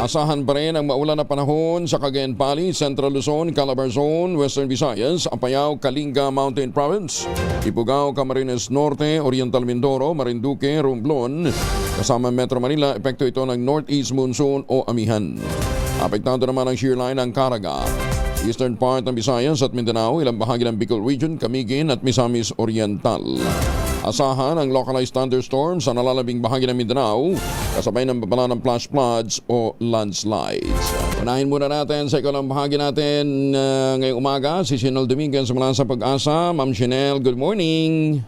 Asahan pa rin ang maulan na panahon sa Cagayan Valley, Central Luzon, Calabarzon, Western Visayas, Apayao, Kalinga Mountain Province, Ifugao, Camarines Norte, Oriental Mindoro, Marinduque, Romblon. Kasama Metro Manila, epekto ito ng Northeast Monsoon o Amihan. Apektado naman ang shear line ng Caraga. Eastern part ng Visayas at Mindanao, ilang bahagi ng Bicol Region, Camiguin at Misamis Oriental. Asahan ang localized thunderstorms sa nalalabing bahagi ng Mindanao, kasabay ng babala ng flash floods o landslides. Unahin muna natin sa ikaw ng bahagi natin ngayong umaga, si Shinel Dominguez mula sa Pag-asa. Ma'am Shinel, good morning.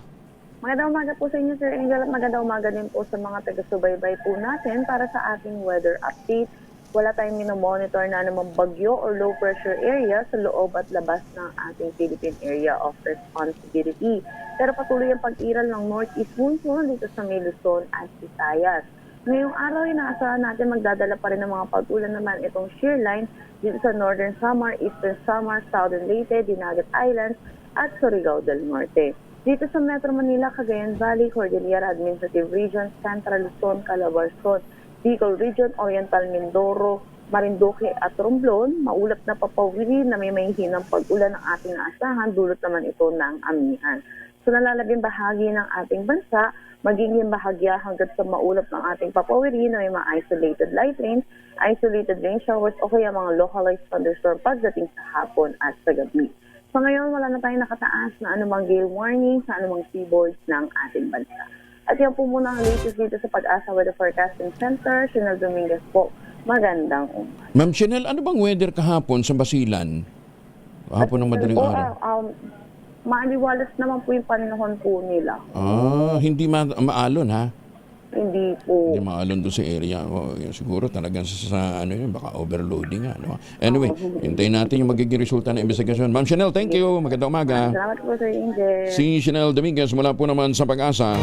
Magandang umaga po sa inyo, Sir Angel, at magandang umaga din po sa mga taga-subaybay po natin para sa ating weather update. Wala tayong minomonitor na anumang bagyo or low pressure area sa loob at labas ng ating Philippine Area of Responsibility. Pero patuloy ang pag-iral ng Northeast Monsoon dito sa Luzon at Visayas. Ngayong araw ay naasahan natin magdadala pa rin ng mga pag-ulan naman itong shear line dito sa Northern Samar, Eastern Samar, Southern Leyte, Dinagat Islands at Surigao del Norte. Dito sa Metro Manila, Cagayan Valley, Cordillera Administrative Region, Central Luzon, Calabarzon, Bicol Region, Oriental Mindoro, Marinduque at Romblon, maulap na papawiri na may mahihinang pag-ulan ng ating naasahan, dulot naman ito ng amihan. So nalalabing bahagi ng ating bansa, magiging bahagya hanggang sa maulap ng ating papawiri na may mga isolated light rain, isolated rain showers o kaya mga localized thunderstorm pagdating sa hapon at sa gabi. So ngayon wala na tayong nakataas na anumang gale warning sa anumang seaboards ng ating bansa. At yan po muna ang latest dito sa Pag-asa Weather Forecasting Center. Shinel Dominguez po. Magandang umaga. Ma'am Shinel, ano bang weather kahapon sa Basilan? Kahapon ng madaling araw. Maaliwalas naman po yung panahon po nila. Hindi maalon ha? Hindi po. Hindi maalon doon sa area. Yun, siguro talagang sa ano yun, baka overloading. Ano? Anyway, hintayin natin yung magiging resulta ng investigasyon. Ma'am Shinel, thank you. Magandang umaga. Salamat po, Sir Angel. Si Shinel Dominguez mula po naman sa Pag-asa.